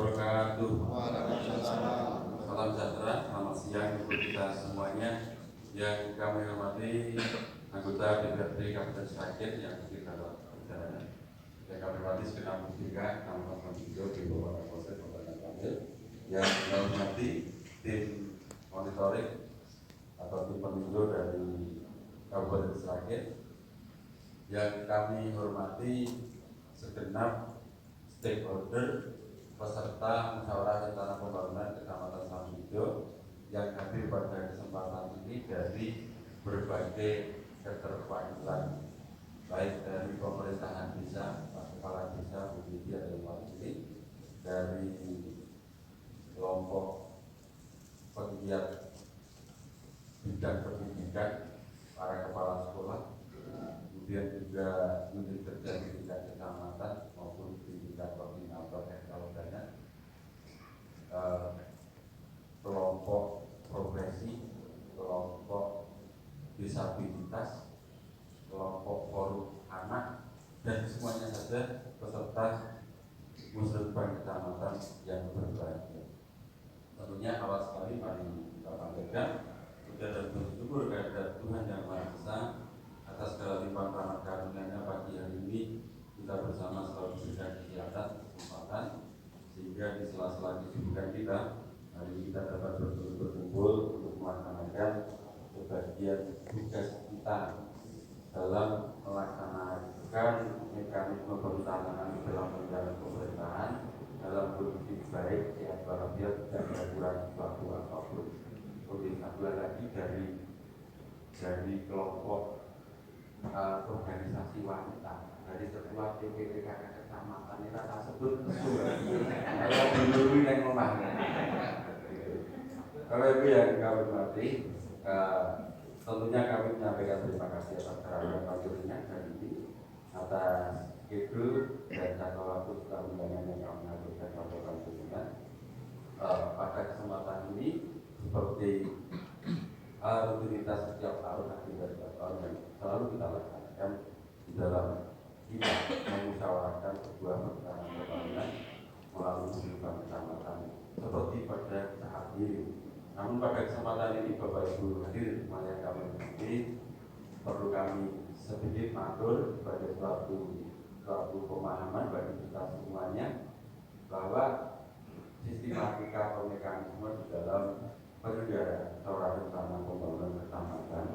wabarakatuh. Waalaikumsalam. Salam sejahtera, selamat siang untuk kita semuanya. Yang kami hormati anggota DPRD Kabupaten Sragen yang kita perjalanan. Yang kami hormati segenap musbika, Kabupaten Sido di bawah Kapolsek Kabupaten Sragen. Yang kami hormati tim monitoring atau tim peninjau dari Kabupaten Sragen. Yang kami hormati segenap stakeholder peserta musyawarah rencana pembangunan Kecamatan Sambido yang hadir pada kesempatan ini dari berbagai keterwakilan, baik dari pemerintahan desa, kepala desa, bupati dan wakil, dari kelompok pegiat bidang pendidikan, para kepala sekolah, kemudian juga menteri kerja di tingkat kecamatan maupun di tingkat koordinator banyak, kelompok profesi, kelompok disabilitas, kelompok forum anak, dan semuanya saja peserta musyawarah kecamatan yang berbahagia. Tentunya awal sekali mari kita panggilkan puja dan bersyukur kepada Tuhan Yang Maha Esa atas segala limpahan rahmat karunia-Nya. Pagi hari ini kita bersama selalu diberikan kesehatan, kesempatan, sehingga di sela-sela kesibukan kita hari ini kita dapat berkumpul untuk melaksanakan sebagian tugas kita dalam melaksanakan mekanisme perencanaan dalam perencanaan pemerintahan dalam kondisi baik, sehat walafiat, tidak ada kurang suatu apapun. Kemudian satu lagi dari kelompok organisasi wanita dari sebuah DPPK kecamatan ini tak sebut kalau dulu yang ngomongnya. Kalau itu yang kami hormati, tentunya kami menyampaikan terima kasih atas kehadiran Pak Jurnya hari ini atas ide dan jangka waktu setelah undangan yang kami lakukan pada Jurnya. Pada kesempatan ini seperti rutinitas setiap tahun, agenda setiap tahun yang selalu kita laksanakan di dalam kita memusyawarahkan sebuah rencana pembangunan melalui sebuah kecamatan seperti pada saat ini. Namun pada kesempatan ini Bapak Ibu hadir semuanya kami hormati, perlu kami sedikit matur sebagai suatu pemahaman bagi kita semuanya bahwa sistematika atau mekanisme di dalam penyelenggaraan musyawarah rencana pembangunan kecamatan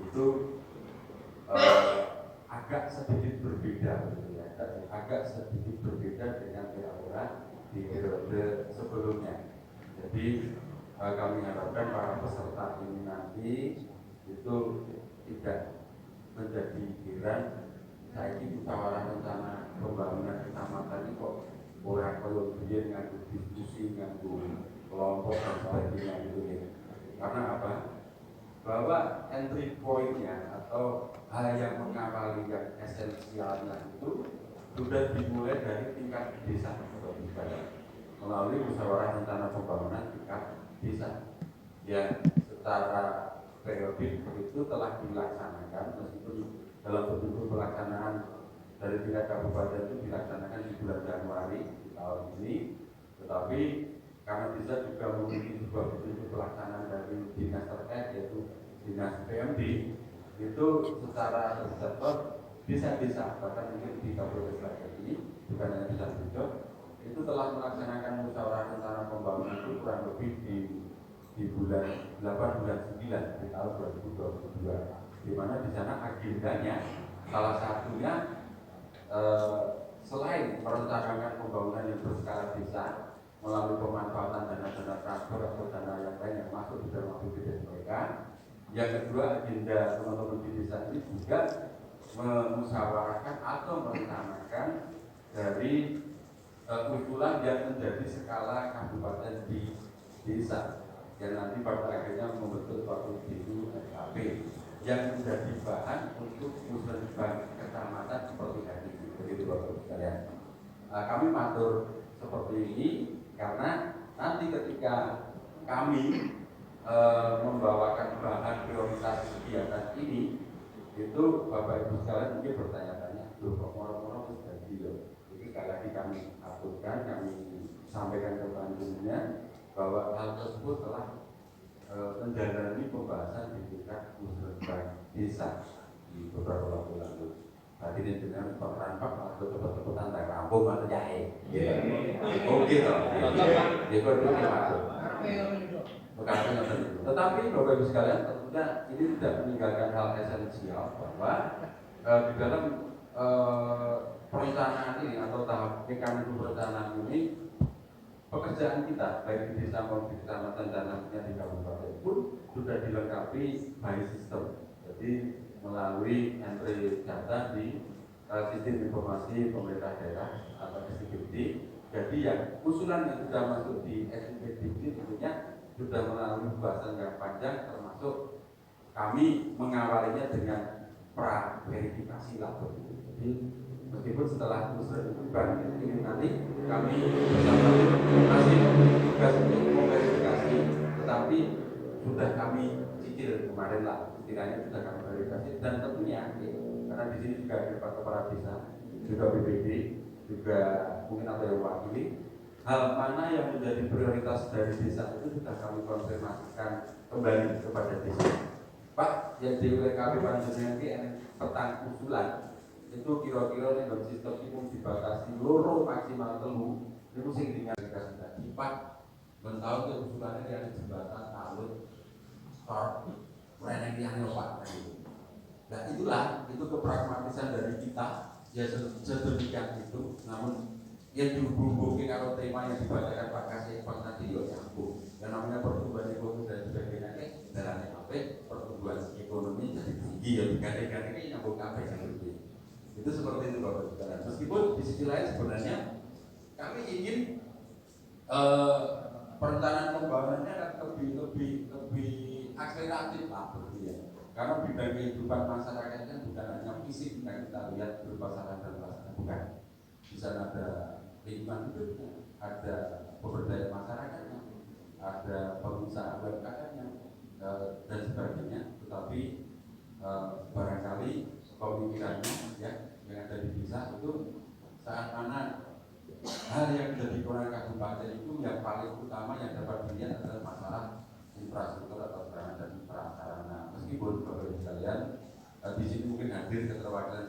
itu agak sedikit berbeda, agak sedikit berbeda dengan era di periode sebelumnya. Jadi kami harapkan para peserta ini nanti itu tidak menjadi pikiran saya ini musyawarah rencana pembangunan kecamatan ini kok orang kalau dia ngadu diskusi, ngadu kelompok dan sebagainya gitu ya. Karena apa? Bahwa entry point-nya atau hal yang mengawali yang esensialnya itu sudah dimulai dari tingkat desa melalui musyawarah rencana pembangunan tingkat desa yang secara periodik itu telah dilaksanakan, meskipun dalam bentuk pelaksanaan dari tingkat kabupaten itu dilaksanakan di bulan Januari tahun ini, tetapi karena bisa juga memiliki sebuah bentuk pelaksanaan dari dinas terkait yaitu dinas PMD itu secara terstruktur desa-desa bahkan mungkin di Kabupaten Sragen ini bukan hanya desa Sido itu telah melaksanakan musyawarah rencana pembangunan itu kurang lebih di bulan 8 bulan 9 di tahun 2022, di mana di sana agendanya salah satunya selain merencanakan pembangunan yang berskala desa melalui pemanfaatan dana-dana transfer atau dana yang lain yang masuk di dalam APBD mereka. Yang kedua, agenda teman-teman di desa ini juga memusyawarahkan atau merencanakan dari usulan yang menjadi skala kabupaten di desa yang nanti pada akhirnya membentuk suatu BU SKP yang menjadi bahan untuk musyawarah kecamatan seperti hari ini. Begitu Bapak sekalian. Kami matur seperti ini karena nanti ketika kami membawakan bahan prioritas kegiatan ini, itu Bapak Ibu sekalian mungkin bertanya-tanya, loh kok moro-moro terjadi loh. Jadi sekali lagi kami aturkan, kami sampaikan ke panjenengan bahwa hal tersebut telah menjalani pembahasan di tingkat musrenbang desa di beberapa waktu lalu. Tadi dengan perampak atau tempat-tempatan tak rampung atau jahe. Oke toh. Ya betul masuk. Tetapi Bapak Ibu sekalian, tentunya ini tidak meninggalkan hal esensial bahwa di dalam perencanaan ini atau tahap mekanisme perencanaan ini, pekerjaan kita baik di desa maupun di kecamatan dan nantinya di kabupaten pun sudah dilengkapi by system. Jadi melalui entry data di sistem informasi pemerintah daerah atau SIPD. Jadi yang usulan yang sudah masuk di SIPD ini tentunya sudah melalui pembahasan yang panjang, termasuk kami mengawalinya dengan pra verifikasi lapor. Jadi meskipun setelah usulan itu ini nanti kami bersama masih tugas untuk memverifikasi, tetapi sudah kami cicil kemarin lah, istilahnya sudah kami verifikasi dan tentunya karena di sini juga ada kepala desa, juga BPD, juga mungkin ada yang wakili. Hal mana yang menjadi prioritas dari desa itu sudah kami konfirmasikan kembali kepada desa. Pak, yang di WKB Panjenengan ini petang usulan itu kira-kira dalam sistem itu dibatasi loro maksimal telu itu sing dinyatakan tadi. Pak, mentau ke usulannya dari jembatan alur start reneng yang Pak. Nah itulah itu kepragmatisan dari kita ya sedemikian itu, namun yang dihubung-hubungkan kalau tema yang dibacakan Pak Kasih Pak tadi ya nyambung. Yang namanya pertumbuhan ekonomi dan sebagainya dalam apa pertumbuhan ekonomi jadi tinggi ya digandeng-gandeng ini nyambung apa yang lebih. Itu seperti itu Bapak Saudara. Meskipun di sisi lain sebenarnya kami ingin perencanaan pembangunannya kan lebih akseleratif lah ya. Karena bidang kehidupan masyarakat kan bukan hanya fisik yang kita lihat berupa sarana dan prasarana, bukan. Di sana ada lingkungan hidupnya, ada pemberdayaan masyarakatnya, ada pengusaha UMKM-nya dan sebagainya. Tetapi barangkali pemikirannya ya yang ada di desa itu saat mana hal yang menjadi kewenangan kabupaten itu yang paling utama yang dapat dilihat adalah masalah infrastruktur atau sarana dan prasarana. Meskipun Bapak Ibu sekalian di sini mungkin hadir keterwakilan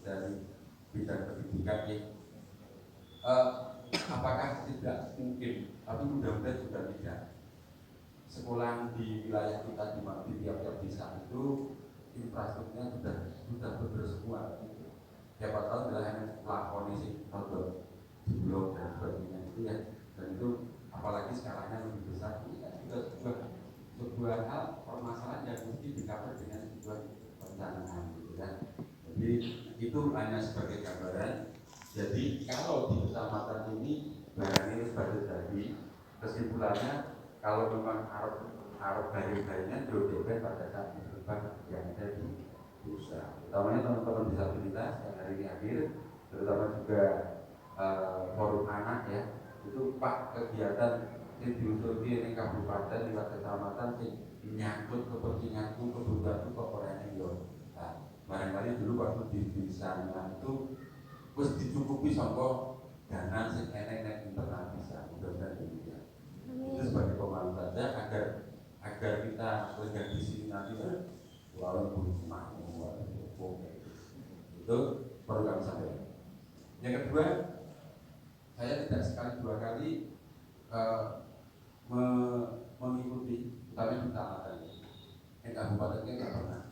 dari bidang pendidikan ya. Apakah tidak mungkin, tapi mudah-mudahan juga tidak. Sekolah di wilayah kita di tiap-tiap desa itu infrastrukturnya sudah betul semua. Siapa tahu wilayahnya lakoni sih atau di blok dan sebagainya itu ya. Dan itu apalagi skalanya lebih besar, ini kan juga sebuah hal permasalahan yang mesti di-cover dengan sebuah perencanaan gitu kan. Jadi itu hanya sebagai gambaran. Jadi kalau di kecamatan ini barang ini sudah jadi, kesimpulannya kalau memang arep bayi-bayinya jodohnya pada saat berubah yang ada di desa. Utamanya teman-teman disabilitas yang hari ini hadir, terutama juga forum anak ya. Itu Pak kegiatan yang diusulkan di kabupaten lewat kecamatan sih menyangkut kepentinganku kebutuhanku kok orang yang nah, barangkali dulu waktu di sana itu harus dicukupi sama dana sing enek internal bisa, mudah-mudahan demikian. Itu sebagai pemahaman saja agar kita lega di sini nanti lalu berumah itu perlu kami sampaikan. Yang kedua, saya tidak sekali dua kali mengikuti tapi di kecamatan kabupaten ini tidak pernah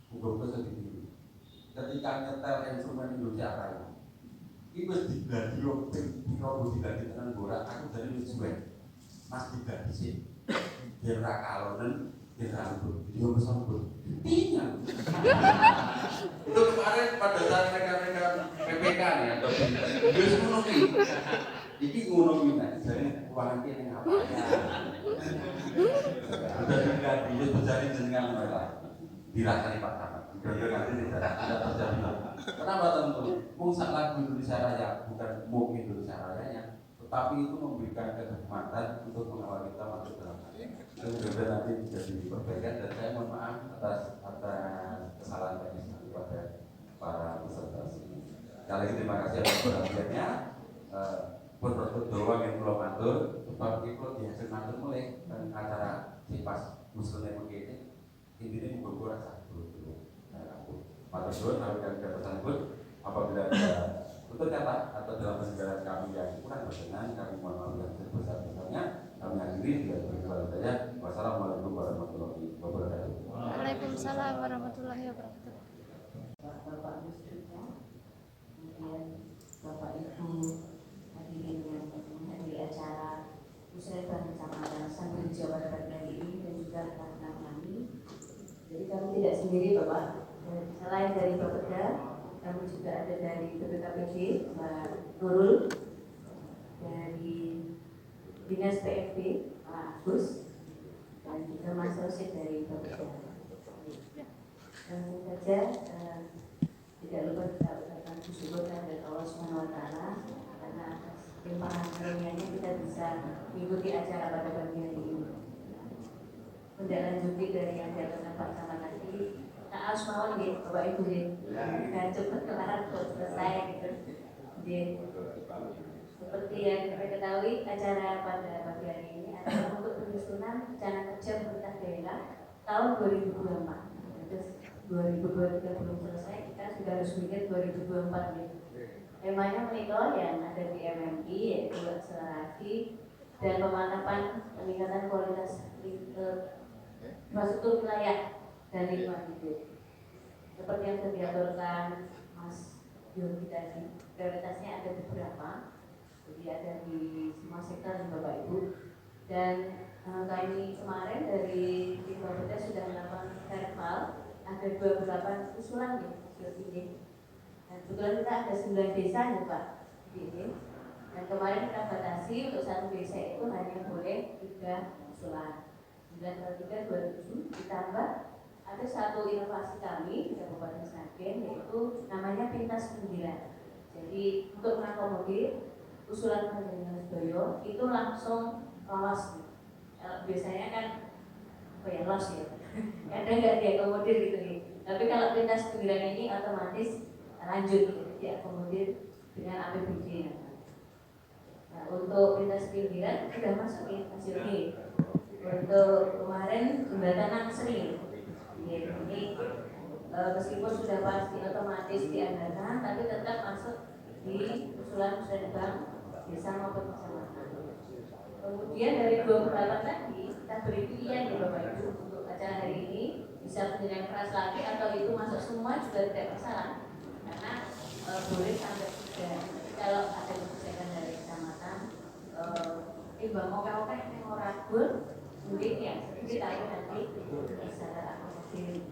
hukum sedikit. Ketika nyetel instrumen Indonesia Raya itu diganti robo diganti tenan borak aku dari Wiswe Mas diganti sih biar rakalonen biar rambut dia bersambut intinya itu kemarin pada saat mereka PPK nih atau dia semua ini ngono minat jadi uang ini apa ya sudah diganti itu terjadi dengan mereka dirasani Pak Camat sudah nanti tidak terjadi. Kenapa tentu? Musak lagu Indonesia Raya bukan mungkin Indonesia Raya tetapi itu memberikan kesempatan untuk mengawal kita masuk dalam itu mudah-mudahan nanti bisa diperbaikan dan saya mohon maaf atas kesalahan teknis kepada para peserta sini. Sekali lagi terima kasih atas perhatiannya. Pun Jawa yang pulau matur, sebab itu dihasil matur mulai acara sipas musuhnya begini, intinya menggugur rasa dulu. Matur suwun, kami dan keterangan pun apabila ada tutur kata atau dalam penjelasan kami yang kurang berkenan, kami mohon maaf yang sebesar-besarnya. Kami akhiri dengan berkata saja. Wassalamualaikum warahmatullahi wabarakatuh. Waalaikumsalam warahmatullahi wabarakatuh. Bapak Muslimnya, kemudian Bapak Ibu hadirin yang menghadiri acara Musyawarah Kecamatan Sambirjo pada pagi hari ini dan juga rekan kami. Jadi kami tidak sendiri Bapak, selain dari Bapeda, kami juga ada dari BPKPD, Mbak Nurul, dari Dinas PFB, Pak Agus, dan juga Mas Rosid dari Bapeda. Tentu saja tidak lupa kita ucapkan syukur kepada Allah Subhanahu Wa Taala karena atas limpahan karunia-Nya kita bisa mengikuti acara pada pagi hari ini. Menindaklanjuti dari yang dilakukan Pak Camat tadi, tak harus mawon ya Bapak Ibu ya, cepat kelar selesai gitu. Jadi, seperti yang kita ketahui acara pada pagi hari ini adalah untuk penyusunan rencana kerja pemerintah daerah tahun 2024. Terus 2023 belum selesai, kita sudah harus mikir 2024 ya. Temanya menikah yang ada di MMI yaitu akselerasi dan pemantapan peningkatan kualitas infrastruktur wilayah dan lingkungan hidup. Seperti yang sudah diaturkan Mas Yogi tadi, prioritasnya ada beberapa, jadi ada di semua sektor dan Bapak Ibu. Dan kami kemarin dari tim Bapeda sudah melakukan verbal, ada 28 usulan nih ini. Dan kebetulan kita ada 9 desa ya Pak di ini. Dan kemarin kita batasi untuk satu desa itu hanya boleh 3 usulan. 9/3 2007 ditambah ada satu inovasi kami di Kabupaten Sragen yaitu namanya pintas pinggiran. Jadi untuk mengakomodir usulan Panjenengan Sedaya itu langsung lolos. Biasanya kan lolos ya, kadang nggak diakomodir gitu nih. Tapi kalau pintas pinggiran ini otomatis lanjut gitu, diakomodir dengan APBD. Nah, untuk pintas pinggiran sudah masuk ya Mas Yogi. Untuk kemarin jembatan Nangsri, ini meskipun sudah pasti otomatis dianggarkan, tapi tetap masuk di usulan musrenbang desa maupun kecamatan. Kemudian dari 28 tadi kita beri pilihan ya Bapak Ibu untuk acara hari ini, bisa penilaian keras lagi atau itu masuk semua juga tidak masalah karena boleh sampai 3. Kalau ada kebijakan dari kecamatan timbang oke-oke yang orang gur mungkin ya sedikit tapi nanti secara akomodir.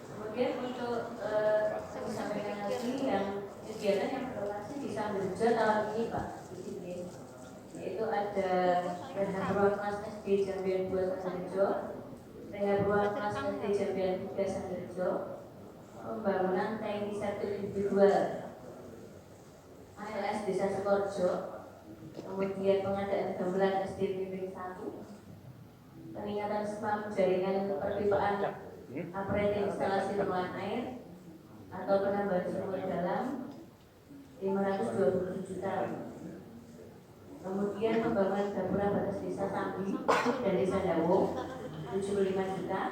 Kemudian untuk saya sampaikan lagi yang kegiatan yang berlokasi di Sambirjo tahun ini Pak, yaitu ada rehab ruang kelas SD Jambian 2 Sambirjo, rehab ruang kelas SD Jambian 3 Sambirjo, pembangunan tanki septic individual ALS Desa Sukorjo, kemudian pengadaan gamelan SD Bimbing 1, peningkatan spam jaringan perpipaan operating instalasi ruang air atau penambahan sumur dalam 527 juta. Kemudian pembangunan gapura batas desa Sambi dan desa Dawo 75 juta.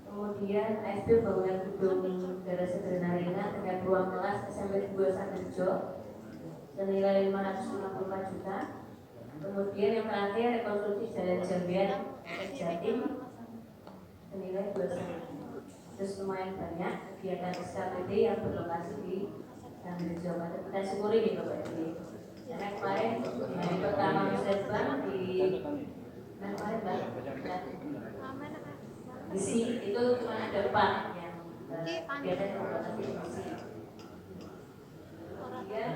Kemudian ASB bangunan gedung garasi Drenarina dengan ruang kelas SMP 2 Sambirjo senilai 554 juta. Kemudian yang terakhir rekonstruksi jalan Jambian Jatim senilai 2 juta. Terus lumayan banyak kegiatan SKPD yang berlokasi di Sambirjo. Kita syukuri nih Bapak Ibu. Karena kemarin hari pertama musrenbang di kemarin di sini itu cuma ada 4 yang kegiatan yang berlokasi di sini. Kemudian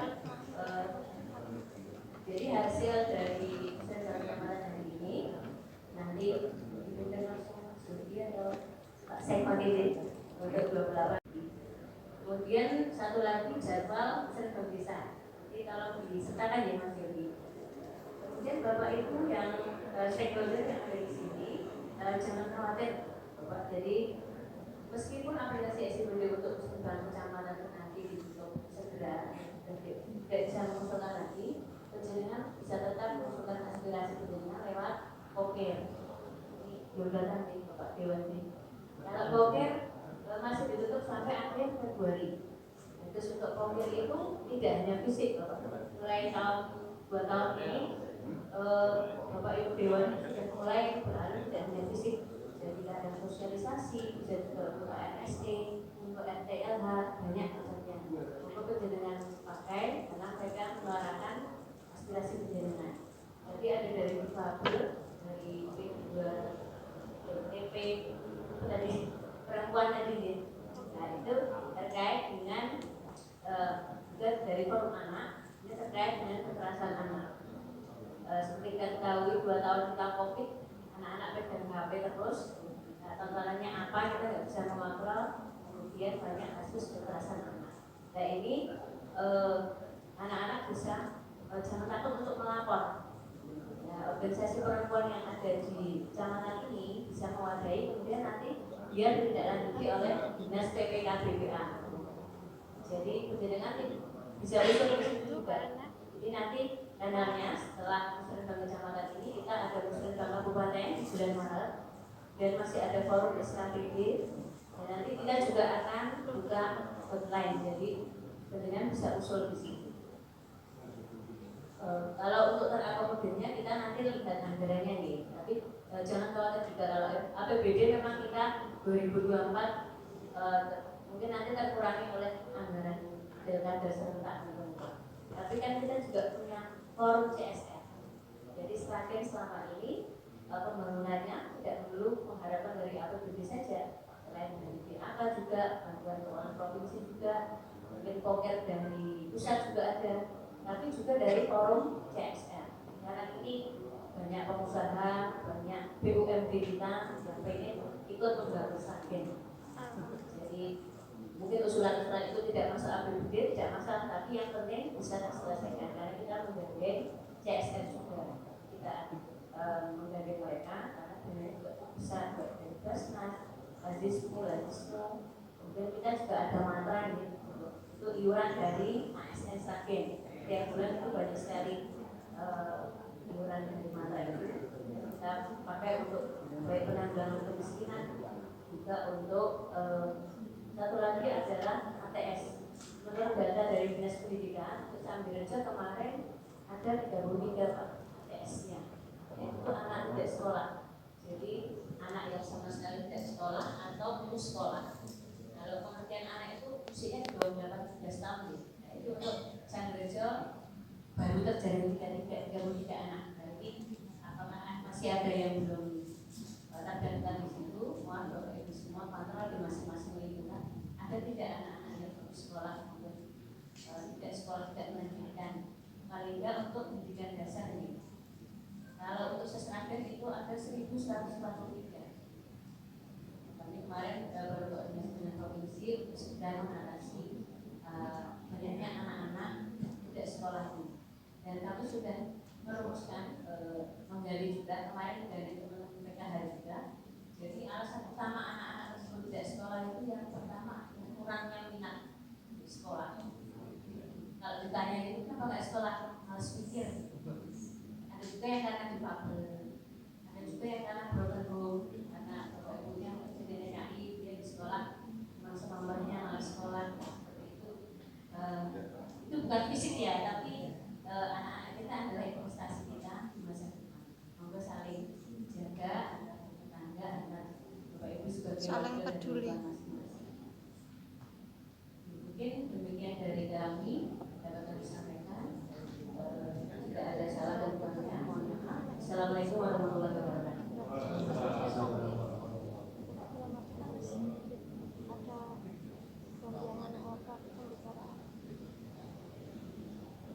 jadi hasil dari musrenbang kemarin hari ini nanti dipimpin langsung Mas Yogi atau Pak Sekma ini untuk 28. Kemudian satu lagi jadwal musrenbang desa. Jadi kalau disertakan ya Mas Yogi. Kemudian Bapak Ibu yang stakeholder yang ada di sini jangan khawatir Bapak. Jadi meskipun aplikasi SIBD untuk musrenbang kecamatan nanti ditutup segera tidak bisa mengusulkan lagi, penjaringan bisa tetap mengusulkan aspirasi penjaringan lewat poker. Ini Yordatan nih Bapak Dewan nih. Kalau poker masih ditutup sampai akhir Februari. Terus untuk poker itu tidak hanya fisik Bapak. Mulai tahun 2 tahun ini Bapak Ibu Dewan sudah mulai beralih tidak hanya fisik. Jadi ada sosialisasi, bisa juga untuk NST, untuk RTLH, banyak macamnya. Untuk penjaringan pakai karena mereka menyuarakan aspirasi penjaringan. Jadi ada dari difabel, dari P2, TP, dari perempuan tadi ya. Nah itu terkait dengan juga dari forum anak, ini terkait dengan kekerasan anak. Seperti kita ketahui 2 tahun kita COVID, anak-anak pegang HP terus. Nah, tontonannya apa kita nggak bisa mengontrol. Kemudian banyak kasus kekerasan anak. Nah ini anak-anak bisa jangan takut untuk melapor. Ya, organisasi perempuan yang ada di kecamatan ini bisa mewadahi, kemudian nanti dia ditindaklanjuti oleh dinas PPK BPA. Jadi penjaringan bisa usul ke situ juga. Jadi nanti dananya setelah musrenbang kecamatan ini kita ada musrenbang kabupaten di bulan Maret dan masih ada forum SKPD dan nanti kita juga akan buka hotline. Jadi penjaringan bisa usul di sini. Kalau untuk terakomodirnya kita nanti lihat anggarannya nih, tapi jangan khawatir juga kalau APBD memang kita 2024 mungkin nanti terkurangi oleh anggaran pilkada serentak. Tapi kan kita juga punya forum CSR. Jadi semakin selama ini pembangunannya tidak perlu mengharapkan dari APBD saja, selain dari PAK juga, bantuan keuangan provinsi juga, mungkin poker dari pusat juga ada, tapi juga dari forum CSR. Karena ini banyak pengusaha, banyak BUMD kita yang pengen ikut membangun Sragen. Jadi mungkin usulan-usulan itu tidak masuk APBD, tidak masalah, tapi yang penting bisa terselesaikan karena kita menggandeng CSR juga. Kita menggandeng mereka karena dananya juga besar dari Basnas, Lazismu, kemudian kita juga ada mantra ini untuk iuran dari ASN Sragen. Tiap bulan itu banyak sekali iuran dari mantra itu kita pakai untuk baik penanggulangan kemiskinan juga untuk satu lagi adalah ATS. Menurut data dari Dinas Pendidikan, Sambirejo kemarin ada 33 ATS-nya. Itu anak tidak sekolah. Jadi anak yang sama sekali tidak sekolah atau putus sekolah. Kalau pengertian anak itu usianya di bawah 18 tahun. Nah, itu untuk Sambirejo baru terjadi 33 anak. Berarti apakah masih ada yang belum terdaftar di situ? Mohon Bapak Ibu semua kontrol di masing-masing lingkungan. Ada tidak anak-anak yang putus sekolah maupun tidak sekolah, tidak melanjutkan, paling tidak untuk pendidikan dasar ini. Kalau untuk Sesragen itu ada 1143. Kami kemarin baru koordinasi dengan provinsi untuk sedang mengatasi banyaknya anak-anak tidak sekolah ini. Dan kami sudah merumuskan menggali juga kemarin dari teman-teman PKH juga. Jadi alasan utama anak-anak tersebut tidak sekolah itu yang pertama kurangnya minat di sekolah. Kalau ditanya itu kenapa nggak sekolah, harus pikir. Ada juga yang karena difabel, ada juga yang karena broken home, karena bapak ibunya jadi NKI dia di sekolah cuma senomornya malas sekolah seperti itu. Itu bukan fisik ya, tapi anak-anak kita adalah investasi kita di masa depan. Monggo saling jaga antar tetangga, antar bapak ibu sebagai saling peduli. Mungkin demikian dari kami dapat kami sampaikan. Tidak ada salah dan kurangnya, mohon maaf. Assalamualaikum warahmatullahi wabarakatuh.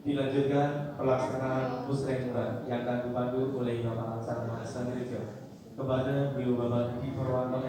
Dilanjutkan pelaksanaan musrenbang yang akan dipandu oleh Bapak Ansar Mas Sambirejo kepada Beliau Bapak Didi Purwanto